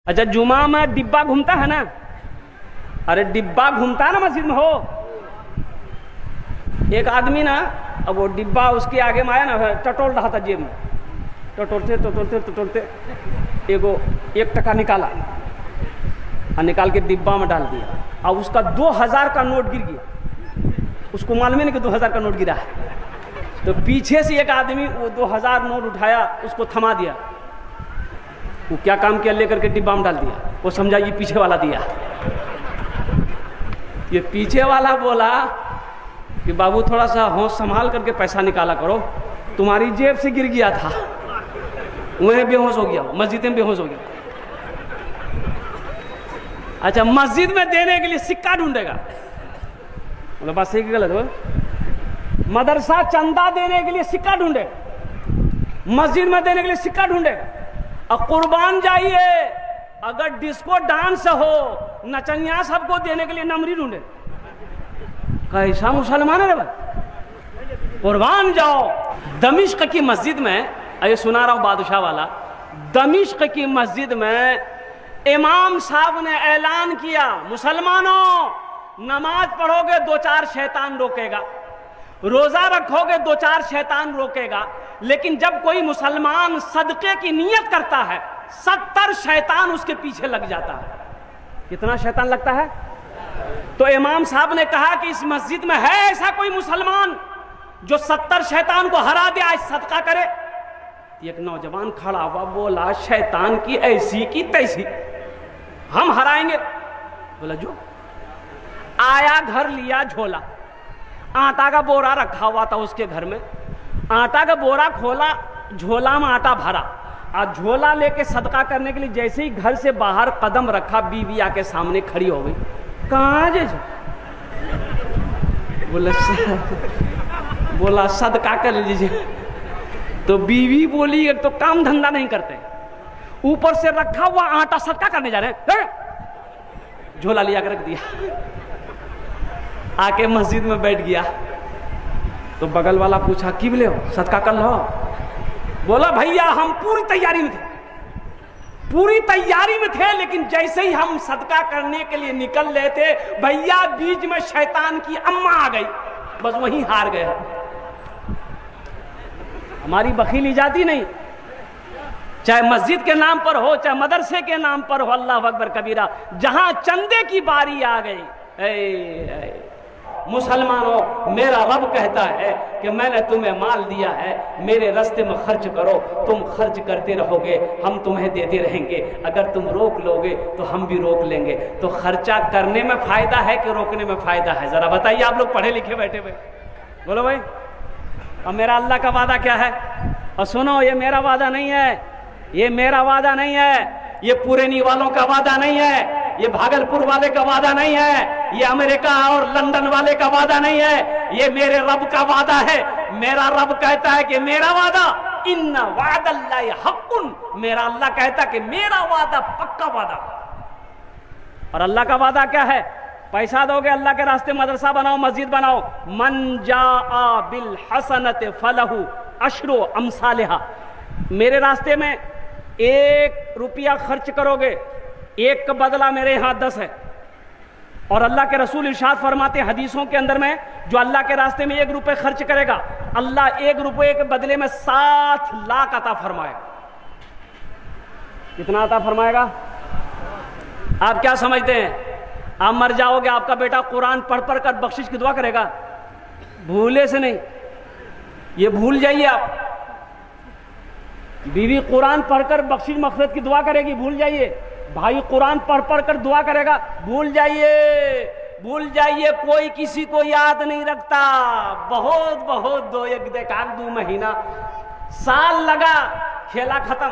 अच्छा जुमा में डिब्बा घूमता है ना, अरे डिब्बा घूमता है ना मस्जिद में, हो एक आदमी ना, अब वो डिब्बा उसके आगे में आया ना, टटोल रहा था जेब में, टटोलते टटोलते टटोलते एक टका निकाला और निकाल के डिब्बा में डाल दिया। अब उसका 2000 का नोट गिर गया, उसको मालूम नहीं कि 2000 का नोट गिरा है। तो पीछे से एक आदमी वो 2000 नोट उठाया, उसको थमा दिया। वो क्या काम किया, लेकर के डिब्बा में डाल दिया। वो समझा ये पीछे वाला दिया। ये पीछे वाला बोला कि बाबू थोड़ा सा होश संभाल करके पैसा निकाला करो, तुम्हारी जेब से गिर गया था। वह बेहोश हो गया, मस्जिद में बेहोश हो गया। अच्छा मस्जिद में देने के लिए सिक्का ढूंढेगा, मतलब बात सही कि गलत हो? मदरसा चंदा देने के लिए सिक्का ढूंढेगा, मस्जिद में देने के लिए सिक्का ढूंढेगा। और कुर्बान जाइए, अगर डिस्को डांस हो, नचनिया सबको देने के लिए नमरी ढूंढे। कैसा मुसलमान है रे भाई, कुर्बान जाओ। दमिश्क की मस्जिद में, ये सुना रहा हूं बादशाह वाला, दमिश्क की मस्जिद में इमाम साहब ने ऐलान किया, मुसलमानों नमाज पढ़ोगे 2-4 शैतान रोकेगा, रोजा रखोगे 2-4 शैतान रोकेगा, लेकिन जब कोई मुसलमान सदके की नियत करता है 70 शैतान उसके पीछे लग जाता है। कितना शैतान लगता है? तो इमाम साहब ने कहा कि इस मस्जिद में है ऐसा कोई मुसलमान जो 70 शैतान को हरा दे, आज सदका करे। एक नौजवान खड़ा हुआ, बोला शैतान की ऐसी की तैसी हम हराएंगे। बोला जो आया, घर लिया झोला, आटा का बोरा रखा हुआ था उसके घर में, आटा का बोरा खोला, झोला में आटा भरा, और झोला लेके सदका करने के लिए जैसे ही घर से बाहर कदम रखा, बीवी आके सामने खड़ी हो गई। कहाँ जे? बोला सदका कर लीजिए। तो बीवी बोली एक तो काम धंधा नहीं करते, ऊपर से रखा हुआ आटा सदका करने जा रहे हैं। झोला लिया कर रख दिया, आके मस्जिद में बैठ गया। तो बगल वाला पूछा कि बोले हो सदका कर लो? बोला भैया हम पूरी तैयारी में थे, पूरी तैयारी में थे, लेकिन जैसे ही हम सदका करने के लिए निकल रहे थे, भैया बीच में शैतान की अम्मा आ गई, बस वहीं हार गए। हमारी बखीली जाती नहीं, चाहे मस्जिद के नाम पर हो, चाहे मदरसे के नाम पर हो, अल्लाह अकबर कबीरा, जहां चंदे की बारी आ गई। मुसलमानों, मेरा रब कहता है कि मैंने तुम्हें माल दिया है, मेरे रास्ते में खर्च करो, तुम खर्च करते रहोगे, हम तुम्हें देते रहेंगे। अगर तुम रोक लोगे तो हम भी रोक लेंगे। तो खर्चा करने में फायदा है कि रोकने में फायदा है? जरा बताइए, आप लोग पढ़े लिखे बैठे हुए, बोलो भाई। और मेरा अल्लाह का वादा क्या है? और सुनो, ये मेरा वादा नहीं है, ये मेरा वादा नहीं है, ये पुरानी वालों का वादा नहीं है, ये भागलपुर वाले का वादा नहीं है, ये अमेरिका और लंदन वाले का वादा नहीं है, ये मेरे रब का वादा है। मेरा रब कहता है कि मेरा वादा इन्ना वादल्लाहि हक्कुन, मेरा अल्लाह कहता है कि मेरा वादा पक्का वादा। और अल्लाह का वादा क्या है? पैसा दोगे अल्लाह के रास्ते, मदरसा बनाओ, मस्जिद बनाओ, मन जाआ बिल हसनत फलहु अशरु अमसालिहा। मेरे रास्ते में 1 रुपया खर्च करोगे, 1 का बदला मेरे यहाँ 10 है। और अल्लाह के रसूल इरशाद फरमाते हैं हदीसों के अंदर में, जो अल्लाह के रास्ते में 1 रुपये खर्च करेगा, अल्लाह 1 रुपये के बदले में 7 लाख अता फरमाएगा। कितना अता फरमाएगा? आप क्या समझते हैं? आप मर जाओगे, आपका बेटा कुरान पढ़ पढ़ कर बख्शिश की दुआ करेगा? भूले से नहीं, ये भूल जाइए आप। बीवी कुरान पढ़कर बख्शिश मग़फ़िरत की दुआ करेगी, भूल जाइए। भाई कुरान पढ़ पढ़ कर दुआ करेगा, भूल जाइए, भूल जाइए। कोई किसी को याद नहीं रखता। बहुत 2 महीना, साल लगा, खेला खत्म।